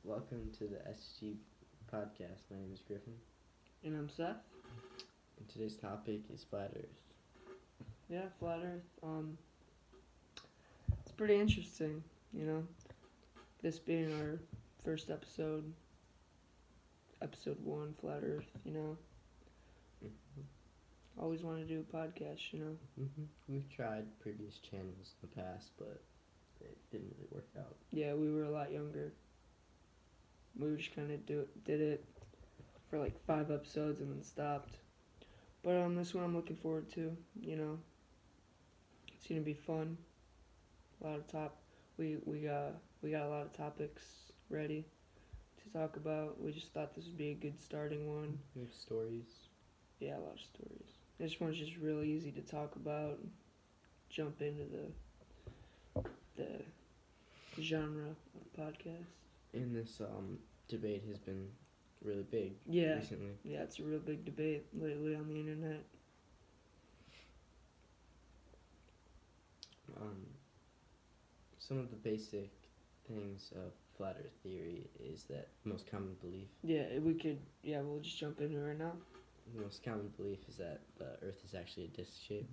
Welcome to the SG podcast. My name is Griffin, And I'm Seth. and today's topic is flat Earth. Yeah, flat Earth. It's pretty interesting, this being our first episode, episode 1, flat Earth. Always wanted to do a podcast. We've tried previous channels in the past, but it didn't really work out. Yeah, we were a lot younger. We just kind of did it for like 5 episodes and then stopped. But on this one, I'm looking forward to. It's gonna be fun. A lot of we got a lot of topics ready to talk about. We just thought this would be a good starting one. We have stories. Yeah, a lot of stories. This one's just really easy to talk about. Jump into the genre of the podcast. And this debate has been really big Yeah, recently. yeah, it's a real big debate lately on the internet. Some of the basic things of flat Earth theory is that the most common belief. We'll just jump into it right now. The most common belief is that the Earth is actually a disc shape.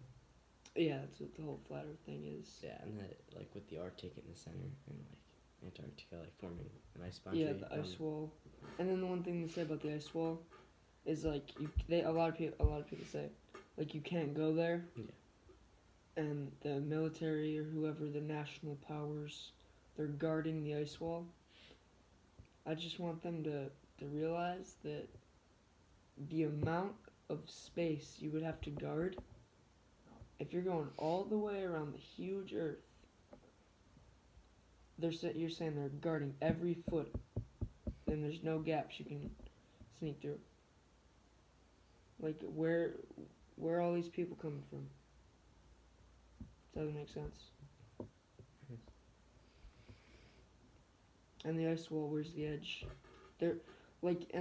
Yeah, that's what the whole flat Earth thing is. Yeah, and that with the Arctic in the center and Antarctica forming an ice boundary. Yeah, the ice wall. And then the one thing they say about the ice wall is a lot of people say you can't go there. Yeah. And the military or whoever, the national powers, they're guarding the ice wall. I just want them to realize that the amount of space you would have to guard if you're going all the way around the huge Earth. You're saying they're guarding every foot, and there's no gaps you can sneak through. Where are all these people coming from? Doesn't make sense. And the ice wall, where's the edge? And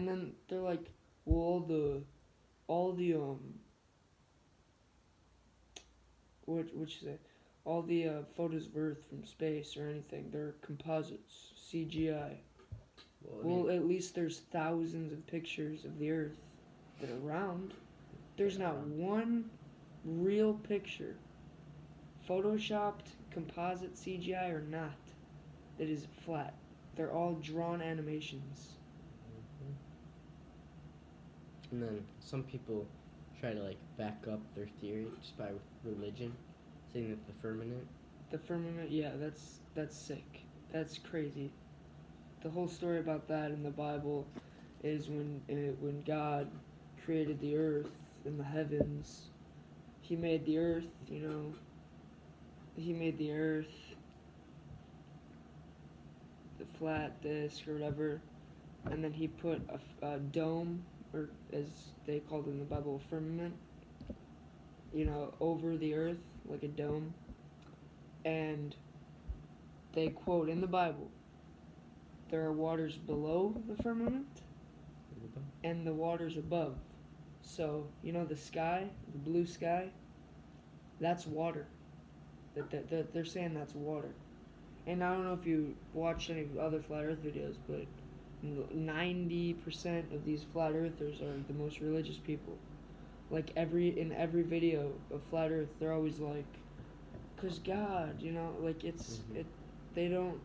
then they're like, well, all the photos of Earth from space or anything, they're composites, CGI. Well, at least there's thousands of pictures of the Earth that are round. There's not one real picture, photoshopped, composite, CGI or not, that is flat. They're all drawn animations. And then some people try to back up their theory just by religion, saying that the firmament. Yeah, that's sick. That's crazy. The whole story about that in the Bible is when God created the earth and the heavens. He made the earth, He made the earth, the flat disc or whatever, and then he put a dome, or as they called it in the Bible, a firmament, over the earth, like a dome. And they quote in the Bible, there are waters below the firmament and the waters above. So, the sky, the blue sky, that's water. That they're saying that's water. And I don't know if you watched any other flat earth videos, but 90% of these flat earthers are the most religious people. In every video of flat earth, they're always like, cause God, they don't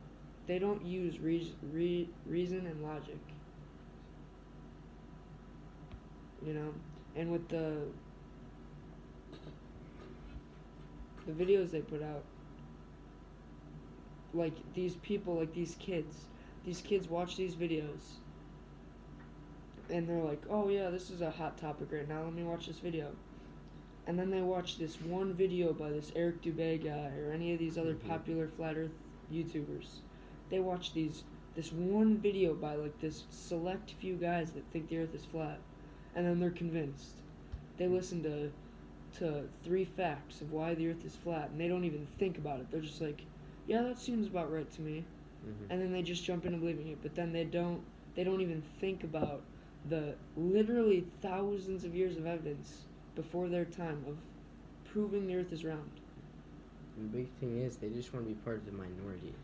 use reason and logic. And with the videos they put out, these people, these kids watch these videos and they're like, oh yeah, this is a hot topic right now, let me watch this video. And then they watch this one video by this Eric Dubay guy or any of these other popular flat earth YouTubers. They watch this one video by this select few guys that think the earth is flat, and then they're convinced. They listen to 3 facts of why the earth is flat, and they don't even think about it. They're just like, yeah, that seems about right to me. And then they just jump into believing it, but then they don't even think about the literally thousands of years of evidence before their time of proving the earth is round. And the big thing is they just want to be part of the minority.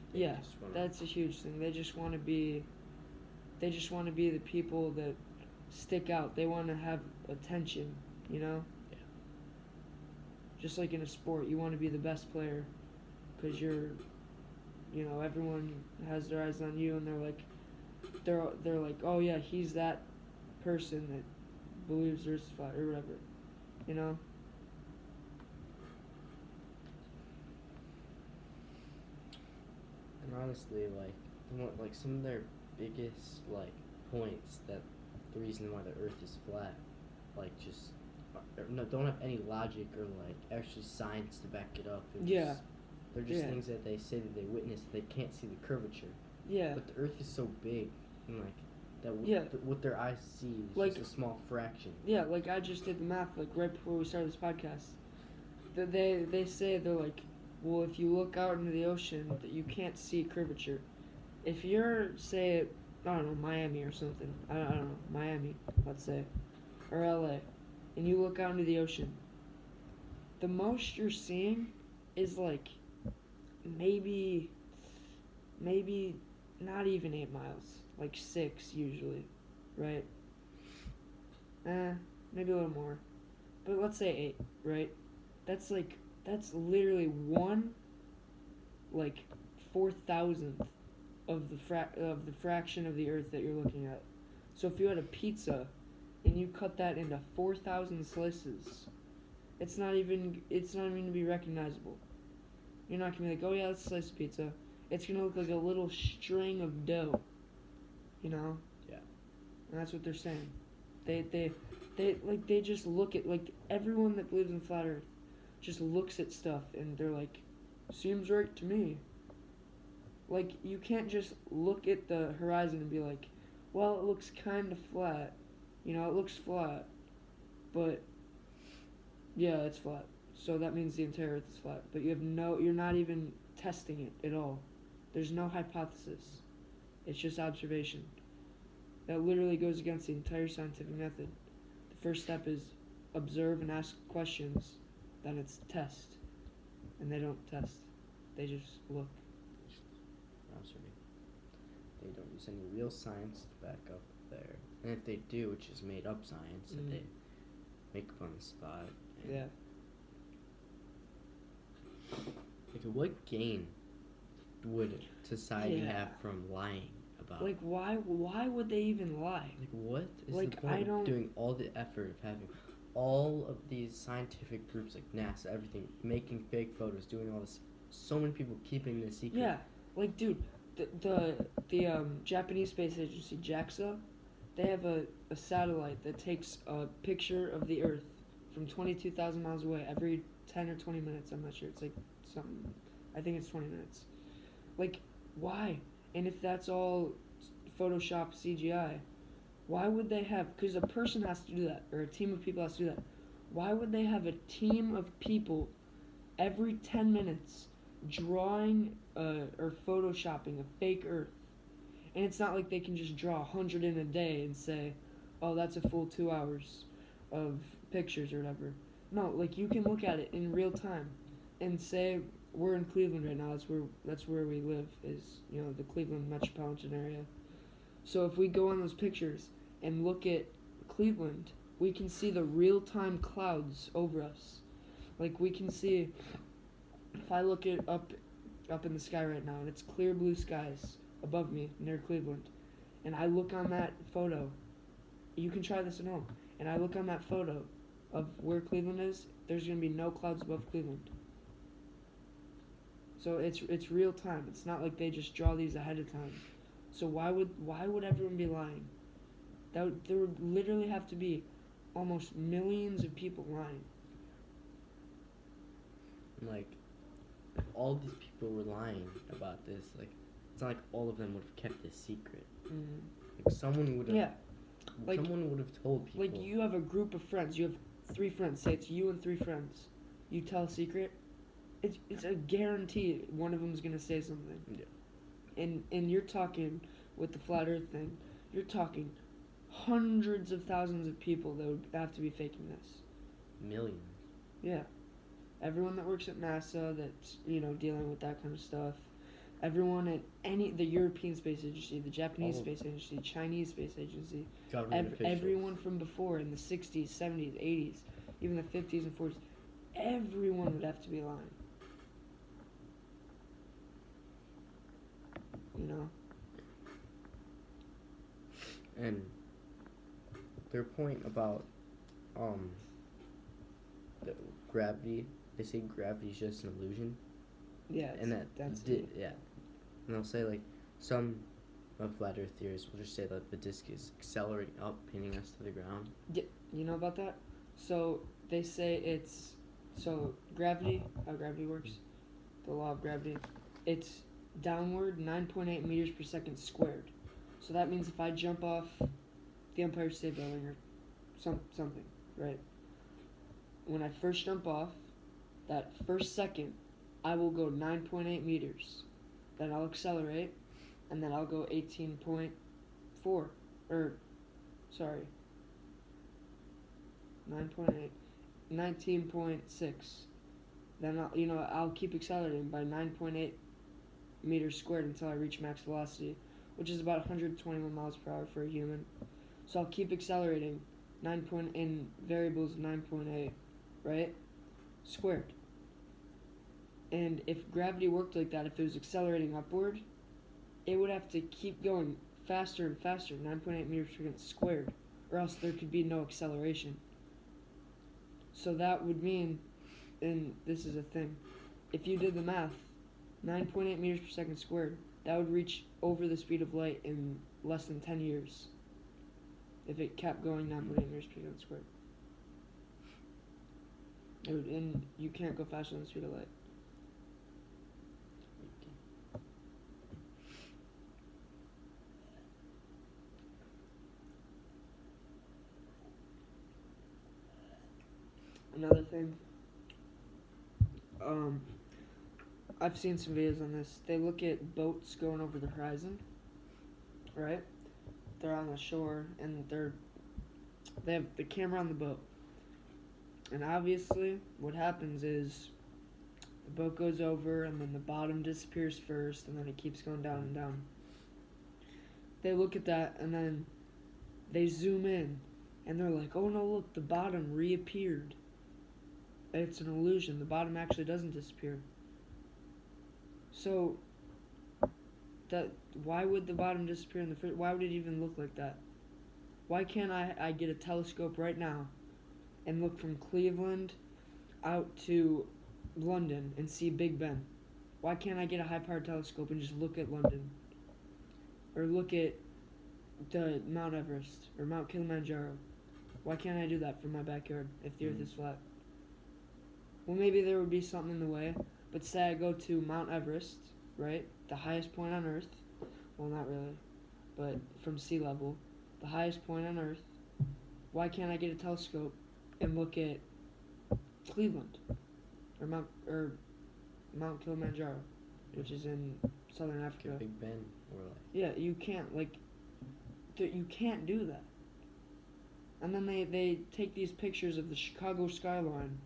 That's a huge thing. They just want to be They just want to be the people that stick out. They want to have attention, you know? Yeah. Just like in a sport, you want to be the best player because everyone has their eyes on you, and they're like, oh yeah, he's that person that believes there's flat or whatever, you know? And honestly, like some of their biggest like points that the reason why the Earth is flat, like just no, don't have any logic or like actually science to back it up. They're just things that they say that they witness. They can't see the curvature. Yeah. But the Earth is so big, and like that. What their eyes see is like, just a small fraction. Yeah, like I just did the math like right before we started this podcast. They say they're like, well, if you look out into the ocean, that you can't see curvature. If you're, say, I don't know, Miami or something. I don't know, Miami, let's say, or LA, and you look out into the ocean, the most you're seeing is like maybe not even 8 miles, like 6 usually, right? Maybe a little more, but let's say 8, right? That's literally one, like 4,000th of the fraction of the Earth that you're looking at. So if you had a pizza, and you cut that into 4,000 slices, it's not even to be recognizable. You're not gonna be like, oh yeah, that's a slice of pizza. It's gonna look like a little string of dough. You know? Yeah. And that's what they're saying. They just look at, like, everyone that believes in flat Earth just looks at stuff and they're like, seems right to me. Like, you can't just look at the horizon and be like, well, it looks kind of flat. You know, it looks flat. But, yeah, it's flat. So that means the entire Earth is flat. But you're not even testing it at all. There's no hypothesis. It's just observation. That literally goes against the entire scientific method. The first step is observe and ask questions. Then it's test. And they don't test. They just look. Observing. They don't use any real science to back up their... And if they do, it's just made up science that they make up on the spot. Yeah. Like, what gain would society have from lying about? Like, why would they even lie? Like, what is like, the point of doing all the effort of having all of these scientific groups like NASA, everything, making fake photos, doing all this, so many people keeping this secret? Yeah, like, dude, the Japanese space agency, JAXA, they have a satellite that takes a picture of the Earth from 22,000 miles away every 10 or 20 minutes. I'm not sure. It's like something. I think it's 20 minutes. Like, why? And if that's all Photoshop CGI, why would they have... Because a person has to do that, or a team of people has to do that. Why would they have a team of people every 10 minutes drawing or photoshopping a fake Earth? And it's not like they can just draw 100 in a day and say, oh, that's a full 2 hours of pictures or whatever. No, like, you can look at it in real time and say, we're in Cleveland right now. That's where we live, is, you know, the Cleveland metropolitan area. So if we go on those pictures and look at Cleveland, we can see the real-time clouds over us. Like, we can see, if I look at up in the sky right now, and it's clear blue skies above me near Cleveland, and I look on that photo, you can try this at home, and I look on that photo of where Cleveland is, there's going to be no clouds above Cleveland. So it's real time. It's not like they just draw these ahead of time. So why would everyone be lying? There would literally have to be almost millions of people lying. Like, if all these people were lying about this, like, it's not like all of them would have kept this secret. Mm-hmm. Like, someone would have. Yeah. Like, someone would have told people. Like, you have a group of friends. You have 3 friends. Say it's you and 3 friends. You tell a secret. It's a guarantee one of them's gonna say something. Yeah. And you're talking with the flat Earth thing. You're talking hundreds of thousands of people that would have to be faking this. Millions. Yeah. Everyone that works at NASA that's, you know, dealing with that kind of stuff. Everyone at the European Space Agency, the Japanese All Space Agency, Chinese Space Agency, government officials. everyone from before in the 60s, 70s, 80s, even the 50s and 40s, everyone would have to be lying. You know? And their point about the gravity, they say gravity is just an illusion. Yeah, And that's yeah. And they'll say like some of flat Earth theorists will just say that the disk is accelerating up, pinning us to the ground. Yeah, you know about that? So they say gravity, how gravity works, the law of gravity, it's downward 9.8 meters per second squared. So that means if I jump off the Empire State Building or something, right? When I first jump off, that first second, I will go 9.8 meters. Then I'll accelerate, and then I'll go 18.4, or, sorry, 9.8, 19.6. Then I'll keep accelerating by 9.8 meters squared until I reach max velocity, which is about 121 miles per hour for a human. So I'll keep accelerating, in variables 9.8, right? Squared. And if gravity worked like that, if it was accelerating upward, it would have to keep going faster and faster, 9.8 meters per second squared, or else there could be no acceleration. So that would mean, and this is a thing, if you did the math, 9.8 meters per second squared, that would reach over the speed of light in less than 10 years. If it kept going 9.8 meters per second squared. And you can't go faster than the speed of light. Another thing, I've seen some videos on this. They look at boats going over the horizon, right? They're on the shore and they have the camera on the boat. And obviously, what happens is the boat goes over and then the bottom disappears first and then it keeps going down and down. They look at that and then they zoom in and they're like, oh no, look, the bottom reappeared. It's an illusion. The bottom actually doesn't disappear. So, why would the bottom disappear in the first? Why would it even look like that? Why can't I get a telescope right now and look from Cleveland out to London and see Big Ben? Why can't I get a high-powered telescope and just look at London? Or look at the Mount Everest or Mount Kilimanjaro? Why can't I do that from my backyard if the Earth is flat? Well, maybe there would be something in the way, but say I go to Mount Everest, right? The highest point on Earth. Well, not really, but from sea level, the highest point on Earth. Why can't I get a telescope and look at Cleveland or Mount Kilimanjaro, which is in southern Africa? Big Ben, or like. Yeah, you can't you can't do that. And then they take these pictures of the Chicago skyline.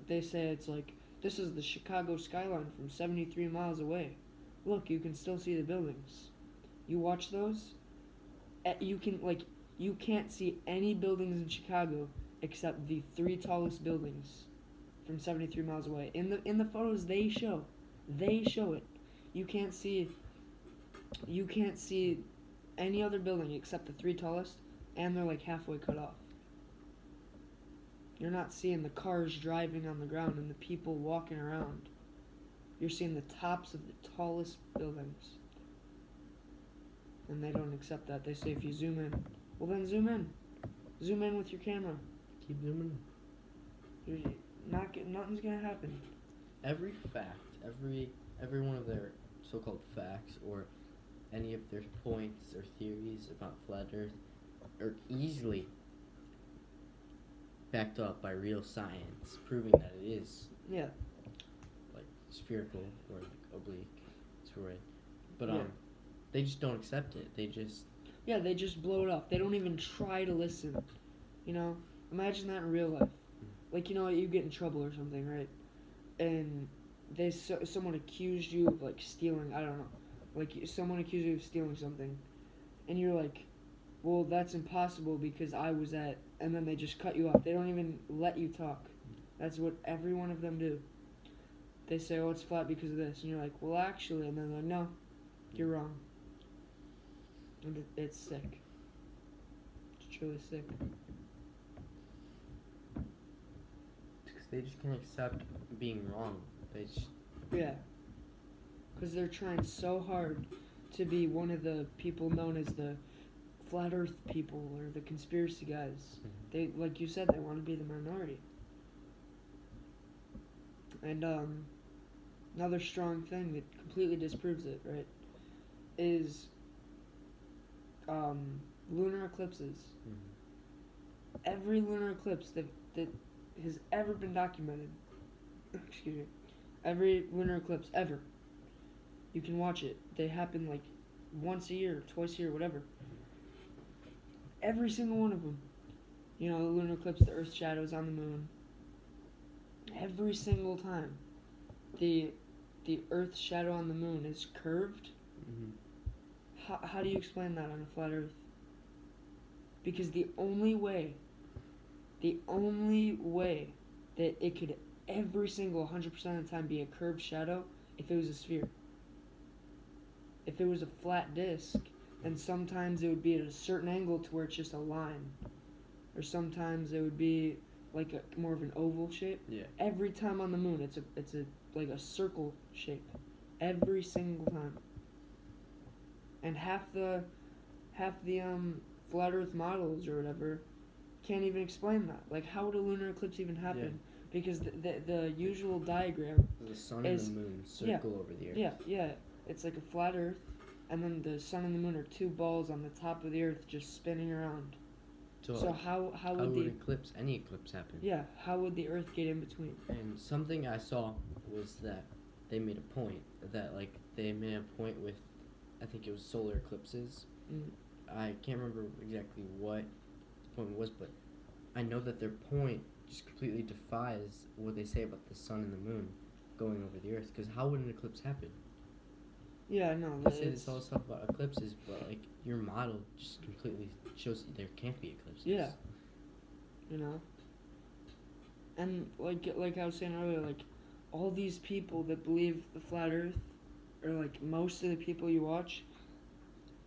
They say it's like, this is the Chicago skyline from 73 miles away. Look, you can still see the buildings. You watch those, you can't see any buildings in Chicago except the 3 tallest buildings from 73 miles away. In the photos they show it. You can't see any other building except the 3 tallest, and they're like halfway cut off. You're not seeing the cars driving on the ground and the people walking around. You're seeing the tops of the tallest buildings. And they don't accept that. They say if you zoom in, well then zoom in. Zoom in with your camera. Keep zooming. Nothing's gonna happen. Every fact, every one of their so-called facts or any of their points or theories about flat Earth are easily backed up by real science, proving that it is like spherical or like oblique. That's right. But they just don't accept it. They just blow it off. They don't even try to listen. Imagine that in real life. Like, you get in trouble or something, right? And someone accused you of like stealing. I don't know, like someone accused you of stealing something, and you're like, well, that's impossible because I was at, and then they just cut you off. They don't even let you talk. That's what every one of them do. They say, oh, it's flat because of this, and you're like, well, actually, and then they're like, no, you're wrong. And it's sick. It's truly sick. Because they just can't accept being wrong. They just... Yeah. Because they're trying so hard to be one of the people known as the flat earth people or the conspiracy guys. They, like you said, they want to be the minority. And another strong thing that completely disproves it, right, is lunar eclipses. Every lunar eclipse that has ever been documented, excuse me, every lunar eclipse ever, you can watch it. They happen like once a year, twice a year, whatever. Every single one of them. You know, the lunar eclipse, the Earth's shadows on the moon. Every single time, the Earth's shadow on the moon is curved. How do you explain that on a flat Earth? Because the only way that it could every single 100% of the time be a curved shadow if it was a sphere. If it was a flat disc, then sometimes it would be at a certain angle to where it's just a line. Or sometimes it would be like a more of an oval shape. Yeah. Every time on the moon, it's a like a circle shape. Every single time. And half the flat Earth models or whatever can't even explain that. Like, how would a lunar eclipse even happen? Yeah. Because the usual diagram, the sun is, and the moon circle over the Earth. Yeah. It's like a flat Earth, and then the sun and the moon are two balls on the top of the Earth just spinning around. So how would the eclipse, any eclipse happen? Yeah, how would the Earth get in between? And something I saw was that they made a point with, I think it was solar eclipses. I can't remember exactly what the point was, but I know that their point just completely defies what they say about the sun and the moon going over the Earth. Because how would an eclipse happen? Yeah, no. They say this all stuff about eclipses, but like your model just completely shows that there can't be eclipses. Yeah. You know. And like I was saying earlier, like all these people that believe the flat Earth, or like most of the people you watch,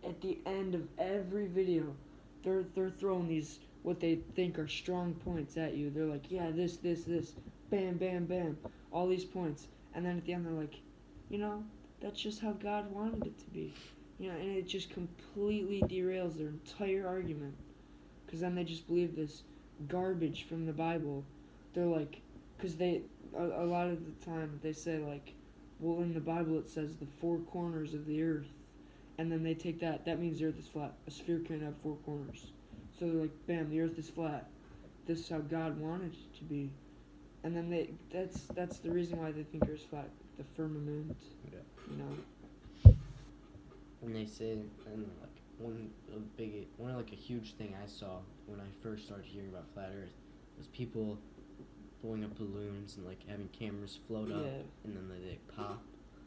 at the end of every video, they're throwing these what they think are strong points at you. They're like, yeah, this, bam, bam, bam, all these points, and then at the end they're like, you know, that's just how God wanted it to be, you know, and it just completely derails their entire argument, because then they just believe this garbage from the Bible. They're like, because a lot of the time they say like, well, in the Bible it says the four corners of the Earth. And then they take that means the Earth is flat. A sphere can't have four corners. So they're like, bam, the Earth is flat. This is how God wanted it to be. And then that's the reason why they think Earth's flat. The firmament. Yeah. You know. And they say, and like a huge thing I saw when I first started hearing about flat Earth was people blowing up balloons and like having cameras float up, and then they pop.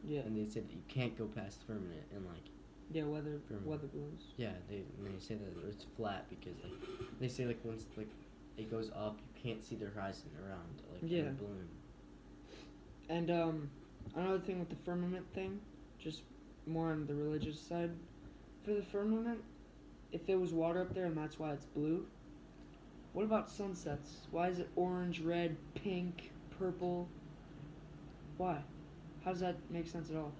Yeah. And they said that you can't go past the firmament and like. Yeah, weather balloons. Yeah, they say that it's flat because like they say like once like it goes up, you can't see the horizon around like in a balloon. And another thing with the firmament thing, just more on the religious side, for the firmament, if there was water up there and that's why it's blue, what about sunsets? Why is it orange, red, pink, purple? Why? How does that make sense at all?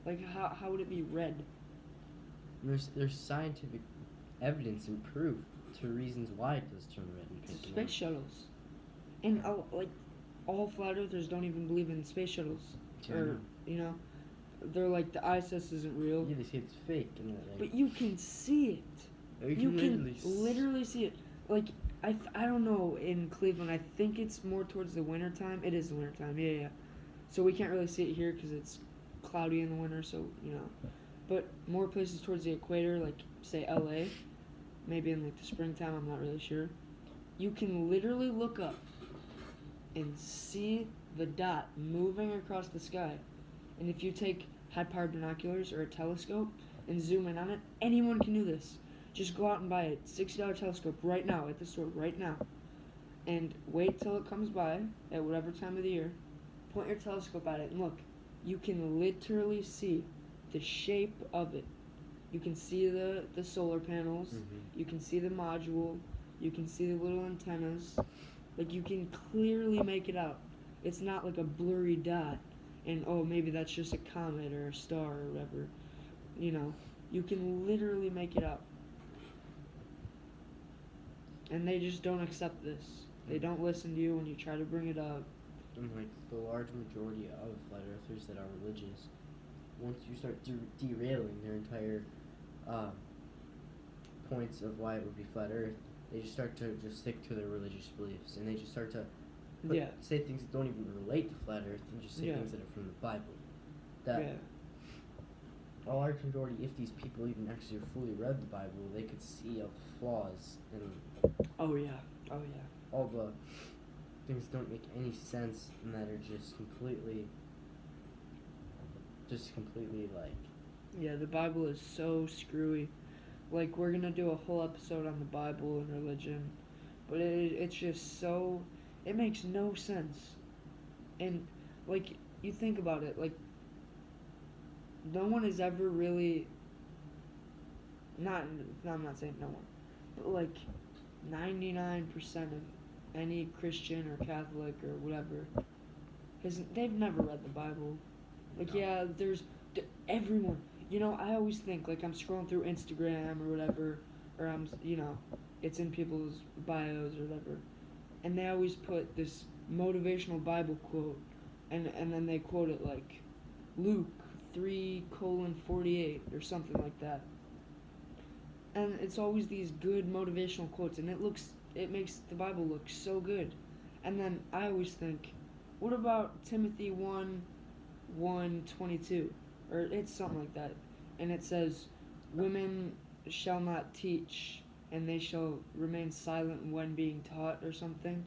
Like, how would it be red? There's scientific evidence and proof to reasons why it does turn red and pink. Space shuttles. And, all flat earthers don't even believe in space shuttles. Yeah, or, you know, they're like, the ISS isn't real. Yeah, they say it's fake. And like, but you can see it. You can literally see it. Like, I don't know, in Cleveland, I think it's more towards the winter time. It is the winter time, yeah. So we can't really see it here because it's cloudy in the winter, so, you know. But more places towards the equator, like, say, LA, maybe in, like, the springtime, I'm not really sure. You can literally look up and see the dot moving across the sky. And if you take high-powered binoculars or a telescope and zoom in on it, anyone can do this. Just go out and buy a $60 telescope right now at the store right now, and wait till it comes by at whatever time of the year. Point your telescope at it and look. You can literally see the shape of it. You can see the solar panels. Mm-hmm. You can see the module. You can see the little antennas. Like, you can clearly make it out. It's not like a blurry dot and, oh, maybe that's just a comet or a star or whatever. You know, you can literally make it out. And they just don't accept this. They don't listen to you when you try to bring it up. And like the large majority of flat earthers that are religious, once you start derailing their entire points of why it would be flat Earth, they just start to just stick to their religious beliefs, and they just start to say things that don't even relate to flat Earth, and just say things that are from the Bible. That a large majority, if these people even actually fully read the Bible, they could see all the flaws and all the things that don't make any sense and that are just completely like... Yeah, the Bible is so screwy. Like, we're gonna do a whole episode on the Bible and religion, but it's just so... It makes no sense. And, like, you think about it, like, no one has ever really... I'm not saying no one, but, like, 99% of any Christian or Catholic or whatever, they've never read the Bible. Like, yeah, there's everyone. You know, I always think, like, I'm scrolling through Instagram or whatever, or it's in people's bios or whatever, and they always put this motivational Bible quote, and then they quote it like Luke 3:48 or something like that. And it's always these good motivational quotes, and it makes the Bible look so good. And then I always think, what about Timothy 1:22? Or it's something like that. And it says, women shall not teach, and they shall remain silent when being taught, or something.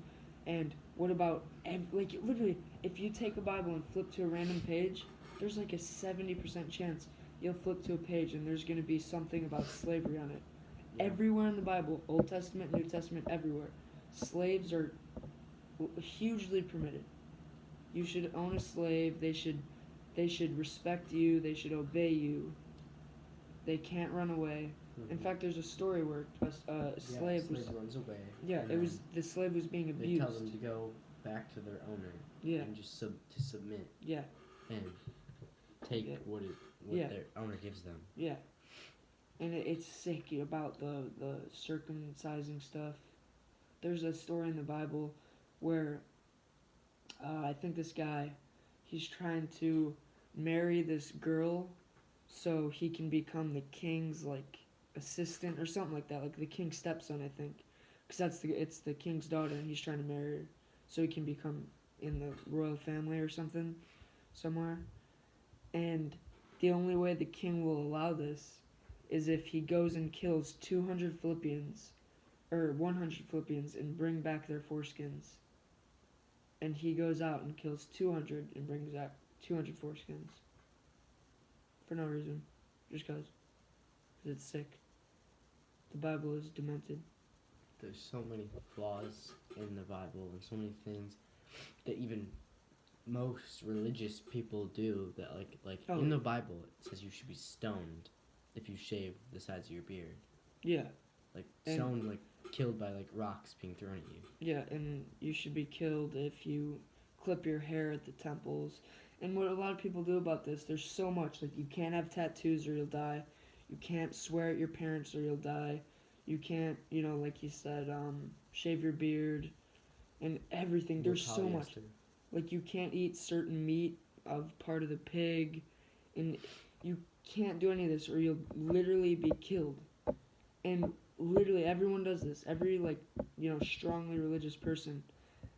And what about, like, literally, if you take a Bible and flip to a random page, there's like a 70% chance you'll flip to a page and there's going to be something about slavery on it. Yeah. Everywhere in the Bible, Old Testament, New Testament, everywhere, slaves are hugely permitted. You should own a slave. They should respect you. They should obey you. They can't run away. Mm-hmm. In fact, there's a story where a slave runs away. Yeah, the slave was being abused. They tell them to go back to their owner. Yeah. And just to submit. Yeah. And take what their owner gives them. Yeah. And it's sick about the circumcising stuff. There's a story in the Bible where I think this guy, he's trying to marry this girl so he can become the king's, like, assistant or something like that, like the king's stepson, I think, because it's the king's daughter, and he's trying to marry her so he can become in the royal family or something somewhere. And the only way the king will allow this is if he goes and kills 200 Philippians or 100 Philippians and bring back their foreskins. And he goes out and kills 200 and brings back 200 foreskins. For no reason. Just because. Because it's sick. The Bible is demented. There's so many flaws in the Bible and so many things that even most religious people do that, in the Bible it says you should be stoned if you shave the sides of your beard. Yeah. Stoned, killed by rocks being thrown at you. Yeah, and you should be killed if you clip your hair at the temples. And what a lot of people do about this, there's so much. You can't have tattoos or you'll die. You can't swear at your parents or you'll die. You can't, like you said, shave your beard and everything. There's so much. You can't eat certain meat of part of the pig. And you can't do any of this or you'll literally be killed. And literally everyone does this. Every, strongly religious person,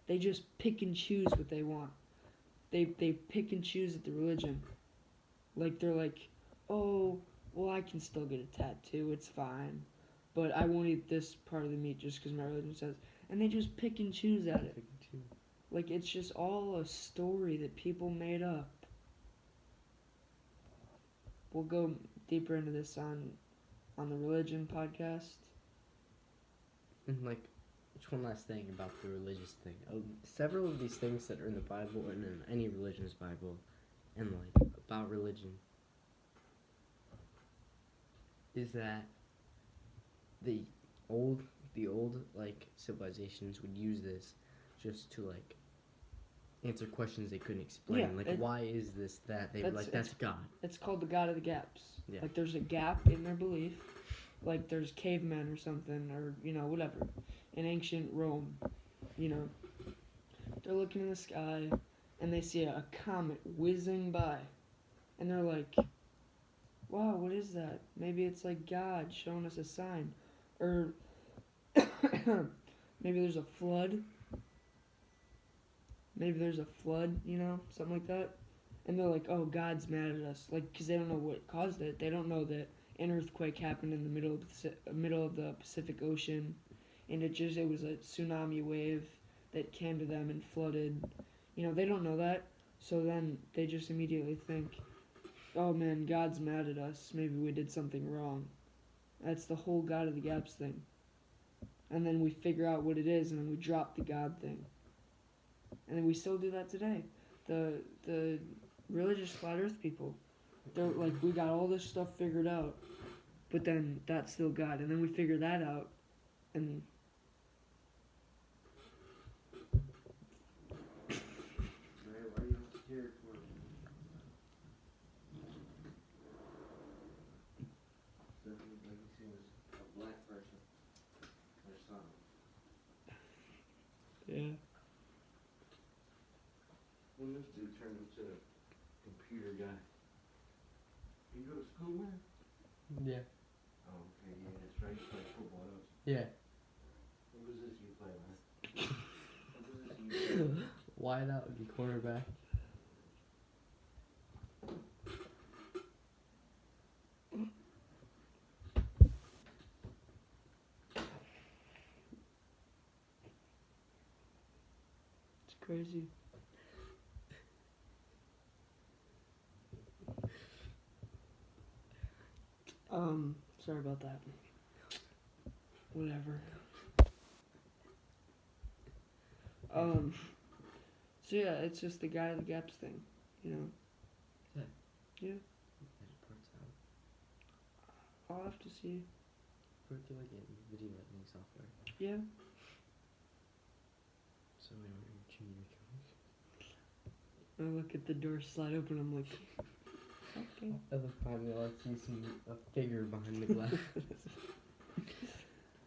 they just pick and choose what they want. They pick and choose at the religion. They're like, oh, well, I can still get a tattoo, it's fine. But I won't eat this part of the meat just because my religion says. And they just pick and choose at it. Like, it's just all a story that people made up. We'll go deeper into this on the religion podcast. And like, just one last thing about the religious thing. Several of these things that are in the Bible and in any religion's Bible, and like about religion, is that the old like civilizations would use this just to like answer questions they couldn't explain. Yeah, like, why is this that? They were like, that's God. It's called the God of the Gaps. Yeah. Like, there's a gap in their belief. Like, there's cavemen or something, or, whatever. In ancient Rome, they're looking in the sky, and they see a comet whizzing by. And they're like, wow, what is that? Maybe it's like God showing us a sign. Or maybe there's a flood. Something like that. And they're like, oh, God's mad at us. Like, because they don't know what caused it. They don't know that an earthquake happened in the middle of the Pacific Ocean. And it was a tsunami wave that came to them and flooded. They don't know that. So then they just immediately think, oh man, God's mad at us. Maybe we did something wrong. That's the whole God of the Gaps thing. And then we figure out what it is, and then we drop the God thing. And then we still do that today. The religious flat earth people, they're like, we got all this stuff figured out, but then that's still God. And then we figure that out, and yeah. When this dude turned into a computer guy. You go to school, man? Yeah. Oh, okay, yeah, that's right. You play football, don't you? Yeah. What position you play, man? What position you play? Wide out, be cornerback. It's crazy. Sorry about that. Whatever. So yeah, it's just the guy of the gaps thing, Yeah. Yeah. That parts out. I'll have to see. Work like in video editing software. Yeah. So we don't hear community. I look at the door slide open, I'm like, okay. At the finally, I see a figure behind the glass.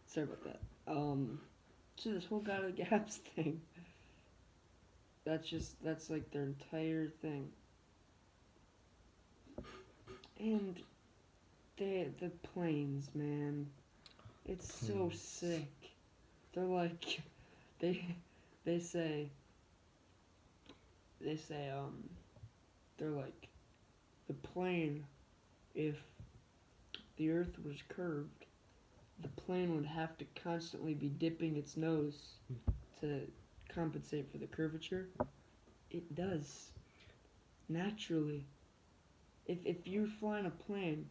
Sorry about that. So this whole God of the Gaps thing, that's like their entire thing. And the planes, man, it's so sick. They're like, they say, they're like, the plane, if the Earth was curved, the plane would have to constantly be dipping its nose to compensate for the curvature. It does. Naturally. If you're flying a plane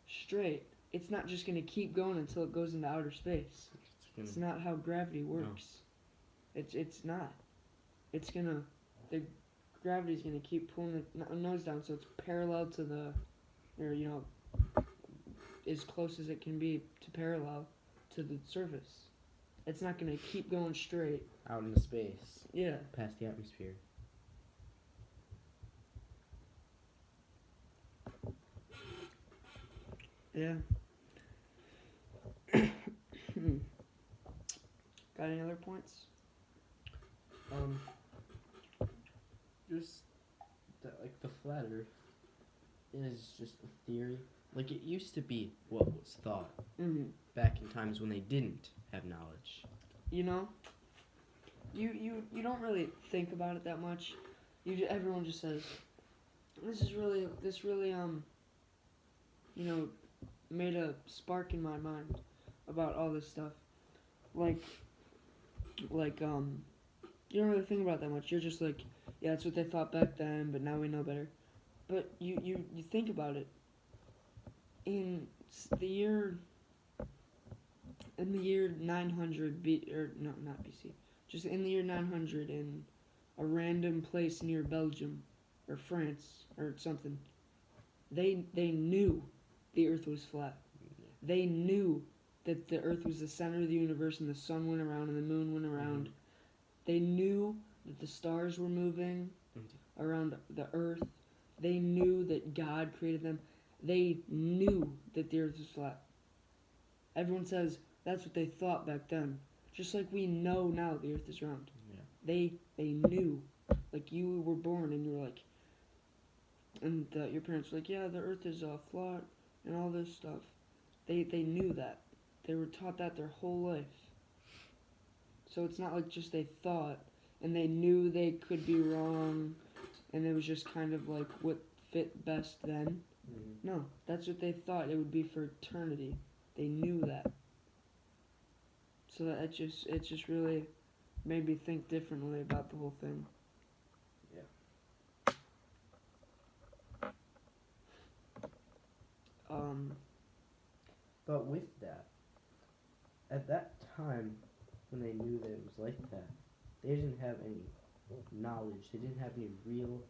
straight, it's not just going to keep going until it goes into outer space. It's not how gravity works. No. It's not. It's gonna, the gravity's gonna keep pulling the nose down so it's parallel to as close as it can be to parallel to the surface. It's not gonna keep going straight. Out into space. Yeah. Past the atmosphere. Yeah. Got any other points? Just that, like, the flat Earth is just a theory. Like, it used to be what was thought back in times when they didn't have knowledge. You don't really think about it that much. Everyone just says, this really made a spark in my mind about all this stuff. Like You don't really think about it that much. You're just like, yeah, that's what they thought back then, but now we know better. But you think about it. In the year, in the year 900 or no, not BC, just in the year 900 in a random place near Belgium or France or something, they knew the Earth was flat. They knew that the Earth was the center of the universe and the sun went around and the moon went around. They knew that the stars were moving around the Earth. They knew that God created them. They knew that the Earth was flat. Everyone says that's what they thought back then. Just like we know now the Earth is round. Yeah. They knew. Like you were born and you were like, and your parents were like, yeah, the Earth is flat and all this stuff. They knew that. They were taught that their whole life. So it's not like just they thought and they knew they could be wrong and it was just kind of like what fit best then. No, that's what they thought it would be for eternity. They knew that. So that it just really made me think differently about the whole thing. Yeah. But with that, at that time, when they knew that it was like that, they didn't have any knowledge. They didn't have any real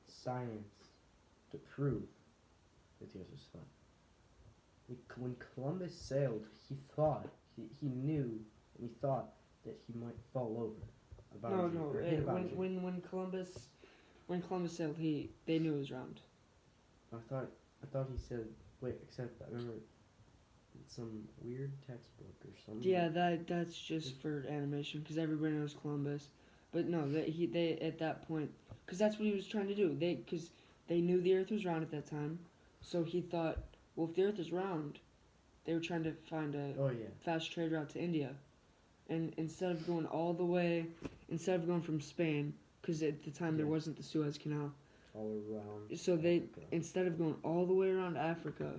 science to prove that the Earth was flat. When Columbus sailed, he thought, he knew, and he thought that he might fall over. When Columbus sailed, they knew it was round. I thought he said, except I remember some weird textbook or something. Yeah, that's just for animation because everybody knows Columbus. But no, they at that point, because that's what he was trying to do. Because they knew the Earth was round at that time, so he thought, well, if the Earth is round, they were trying to find a fast trade route to India, and instead of going from Spain, because at the time there wasn't the Suez Canal, all around. So instead of going all the way around Africa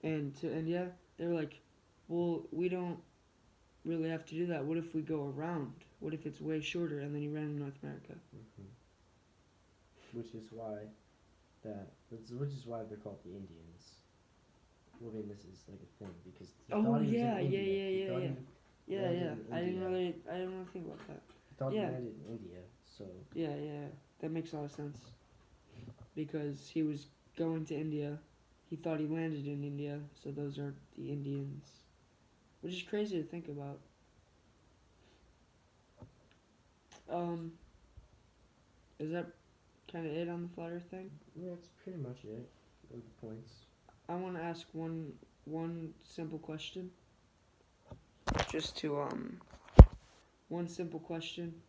and to India, they were like, well, we don't really have to do that. What if we go around? What if it's way shorter? And then he ran in North America. Which is why they're called the Indians. Well, I mean, this is like a thing because he thought he was in India. I didn't really think about that. He thought he landed in India, so yeah, that makes a lot of sense. Because he was going to India, he thought he landed in India, so those are the Indians, which is crazy to think about. Is that kind of it on the flat Earth thing? Yeah, that's pretty much it. Those are the points. I want to ask one simple question. Just to one simple question.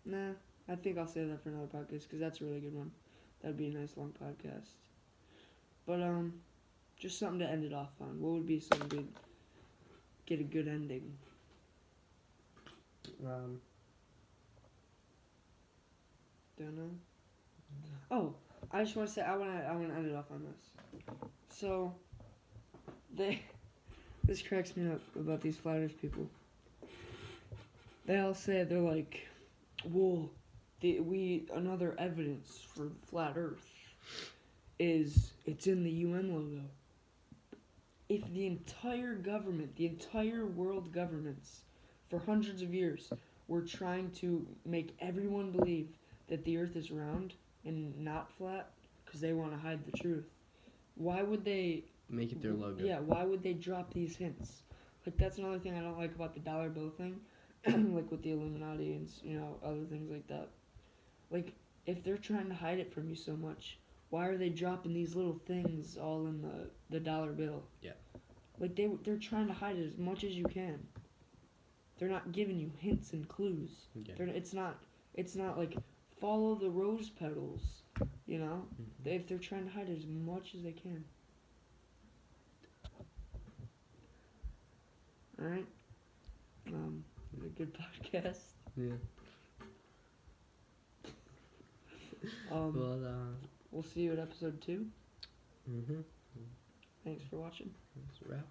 Nah, I think I'll save that for another podcast because that's a really good one. That'd be a nice long podcast. But just something to end it off on. What would be something good? Get a good ending. Don't know. Oh, I just want to say I want to end it off on this. So, this cracks me up about these flat Earth people. They all say they're like, well, another evidence for the flat Earth is it's in the UN logo. If the entire government, the entire world governments, for hundreds of years, were trying to make everyone believe that the Earth is round and not flat because they want to hide the truth, why would they make it their logo? Yeah, why would they drop these hints? Like, that's another thing I don't like about the dollar bill thing, like with the Illuminati and other things like that. Like, if they're trying to hide it from you so much, why are they dropping these little things all in the dollar bill? Yeah. Like, they're trying to hide it as much as you can. They're not giving you hints and clues. Okay. It's not like follow the rose petals, if they're trying to hide it as much as they can. All right. It was a good podcast. Yeah. We'll see you at episode 2. Mm-hmm. Thanks for watching. That's a wrap.